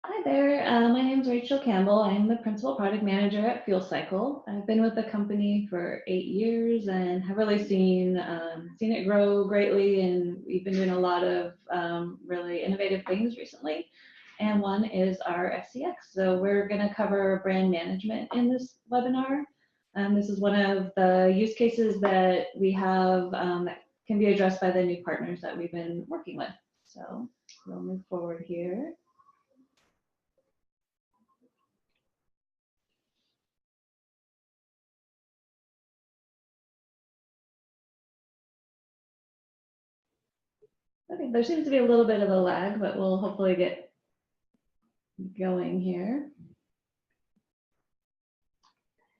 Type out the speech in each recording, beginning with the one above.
Hi there, my name is Rachel Campbell. I'm the Principal Product Manager at Fuel Cycle. I've been with the company for 8 years and have really seen it grow greatly, and we've been doing a lot of really innovative things recently. And one is our FCX. So we're going to cover brand management in this webinar. This is one of the use cases that we have that can be addressed by the new partners that we've been working with. So we'll move forward here. Okay, there seems to be a little bit of a lag, but we'll hopefully get going here.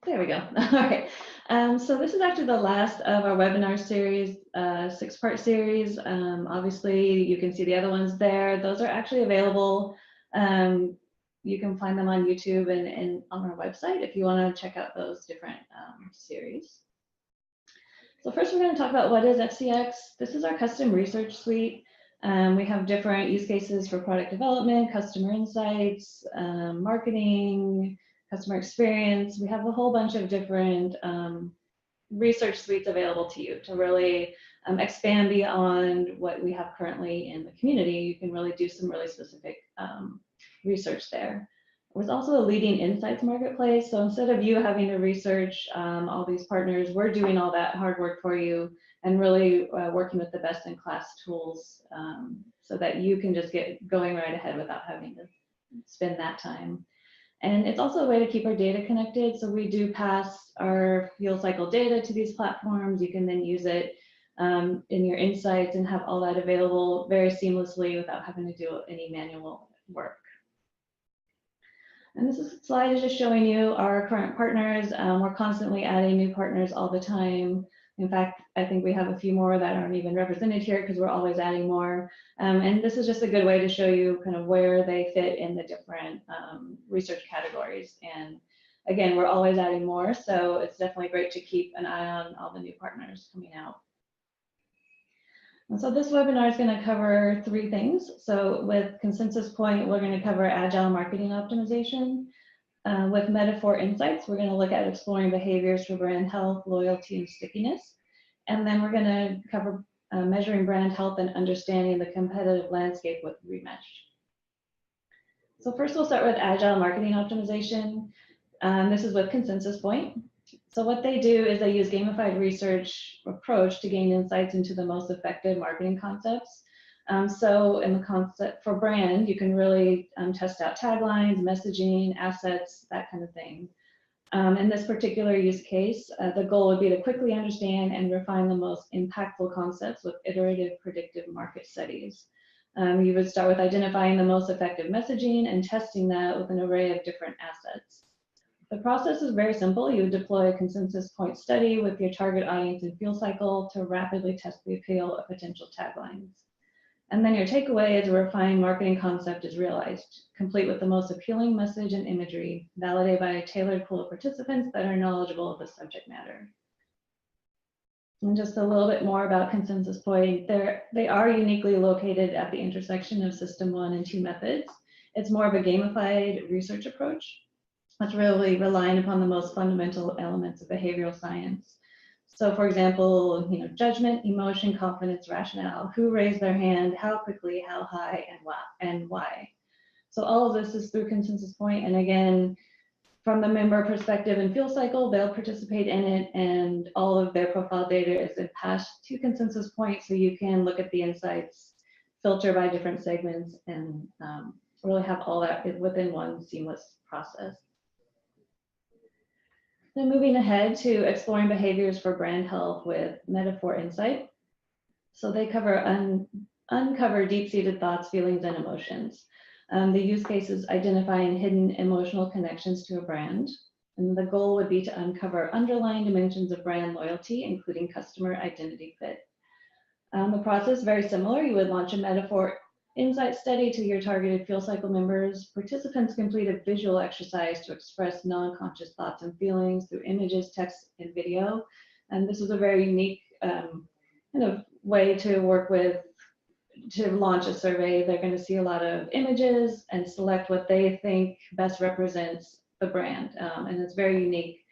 There we go. All right. So this is actually the last of our webinar series, 6-part series. Obviously, you can see the other ones there. Those are actually available. You can find them on YouTube and on our website if you want to check out those different series. So first, we're going to talk about what is FCX. This is our custom research suite. We have different use cases for product development, customer insights, marketing, customer experience. We have a whole bunch of different research suites available to you to really expand beyond what we have currently in the community. You can really do some really specific research there. There's also a leading insights marketplace. So instead of you having to research all these partners, we're doing all that hard work for you and really working with the best in class tools so that you can just get going right ahead without having to spend that time. And it's also a way to keep our data connected. So we do pass our fuel cycle data to these platforms. You can then use it in your insights and have all that available very seamlessly without having to do any manual work. And this slide is just showing you our current partners. We're constantly adding new partners all the time. In fact, I think we have a few more that aren't even represented here because we're always adding more. And this is just a good way to show you kind of where they fit in the different research categories. And again, we're always adding more, so it's definitely great to keep an eye on all the new partners coming out. And so this webinar is going to cover 3 things. So with Consensus Point, we're going to cover agile marketing optimization. With Metaphor Insights, we're going to look at exploring behaviors for brand health, loyalty, and stickiness. And then we're going to cover measuring brand health and understanding the competitive landscape with Remesh. So first, we'll start with agile marketing optimization. This is with Consensus Point. So what they do is they use gamified research approach to gain insights into the most effective marketing concepts. So in the concept for brand, you can really test out taglines, messaging, assets, that kind of thing. In this particular use case, the goal would be to quickly understand and refine the most impactful concepts with iterative predictive market studies. You would start with identifying the most effective messaging and testing that with an array of different assets. The process is very simple. You would deploy a consensus point study with your target audience and fuel cycle to rapidly test the appeal of potential taglines. And then your takeaway is a refined marketing concept is realized, complete with the most appealing message and imagery, validated by a tailored pool of participants that are knowledgeable of the subject matter. And just a little bit more about Consensus Point. They are uniquely located at the intersection of System 1 and 2 methods. It's more of a gamified research approach. That's really relying upon the most fundamental elements of behavioral science. So for example, judgment, emotion, confidence, rationale, who raised their hand, how quickly, how high, and why. So all of this is through Consensus Point. And again, from the member perspective and fuel cycle, they'll participate in it, and all of their profile data is then passed to Consensus Point, so you can look at the insights, filter by different segments, and really have all that within one seamless process. Then moving ahead to exploring behaviors for brand health with Metaphor Insight. So they uncover deep-seated thoughts, feelings, and emotions. The use case is identifying hidden emotional connections to a brand. And the goal would be to uncover underlying dimensions of brand loyalty, including customer identity fit. The process is very similar. You would launch a Metaphor Insight study to your targeted fuel cycle members. Participants complete a visual exercise to express non-conscious thoughts and feelings through images, text, and video. And this is a very unique kind of way to work with to launch a survey, they're going to see a lot of images and select what they think best represents the brand. And it's a very unique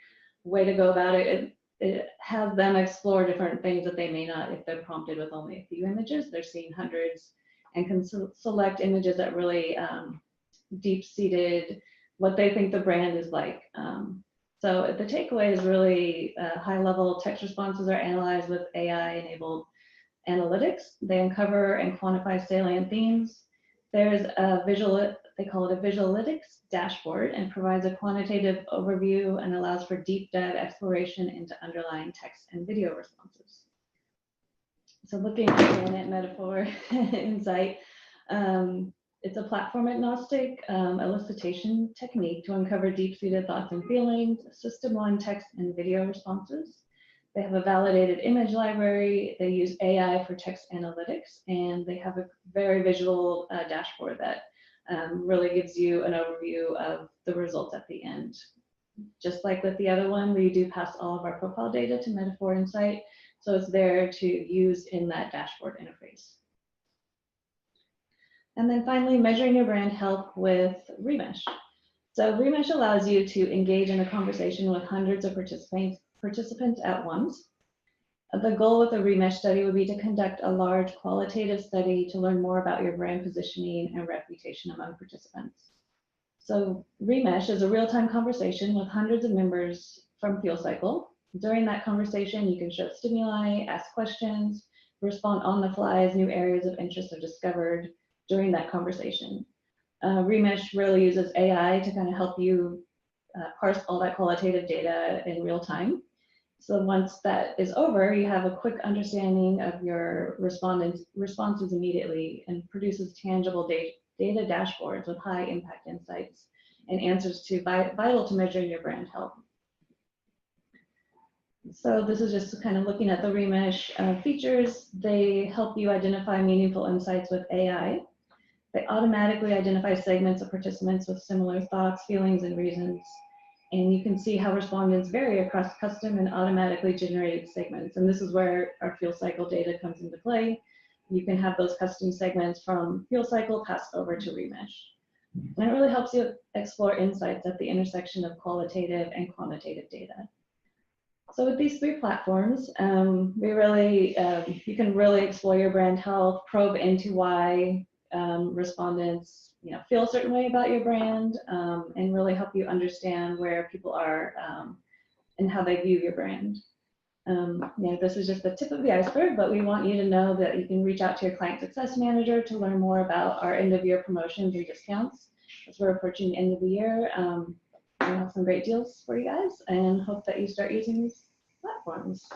way to go about it. It has them explore different things that they may not if they're prompted with only a few images. They're seeing hundreds and can select images that really deep-seated what they think the brand is like. So the takeaway is really high-level text responses are analyzed with AI-enabled analytics. They uncover and quantify salient themes. There's a visual, they call it a visualytics dashboard, and provides a quantitative overview and allows for deep dive exploration into underlying text and video responses. So looking again at Metaphor Insight, it's a platform agnostic elicitation technique to uncover deep-seated thoughts and feelings, system-one text and video responses. They have a validated image library. They use AI for text analytics, and they have a very visual dashboard that really gives you an overview of the results at the end. Just like with the other one, we do pass all of our profile data to Metaphor Insight, so it's there to use in that dashboard interface. And then finally, measuring your brand health with Remesh. So Remesh allows you to engage in a conversation with hundreds of participants at once. The goal with a Remesh study would be to conduct a large qualitative study to learn more about your brand positioning and reputation among participants. So Remesh is a real-time conversation with hundreds of members from Fuel Cycle. During that conversation, you can show stimuli, ask questions, respond on the fly as new areas of interest are discovered during that conversation. Remesh really uses AI to kind of help you parse all that qualitative data in real time. So once that is over, you have a quick understanding of your responses immediately and produces tangible data dashboards with high impact insights and answers to vital to measuring your brand health. So this is just kind of looking at the Remesh features. They help you identify meaningful insights with AI. They automatically identify segments of participants with similar thoughts, feelings, and reasons. And you can see how respondents vary across custom and automatically generated segments. And this is where our Fuel Cycle data comes into play. You can have those custom segments from Fuel Cycle passed over to Remesh. And it really helps you explore insights at the intersection of qualitative and quantitative data. So with these three platforms, you can really explore your brand health, probe into why respondents feel a certain way about your brand, and really help you understand where people are and how they view your brand. This is just the tip of the iceberg, but we want you to know that you can reach out to your client success manager to learn more about our end of year promotions and discounts. As we're approaching the end of the year, we have some great deals for you guys and hope that you start using these platforms.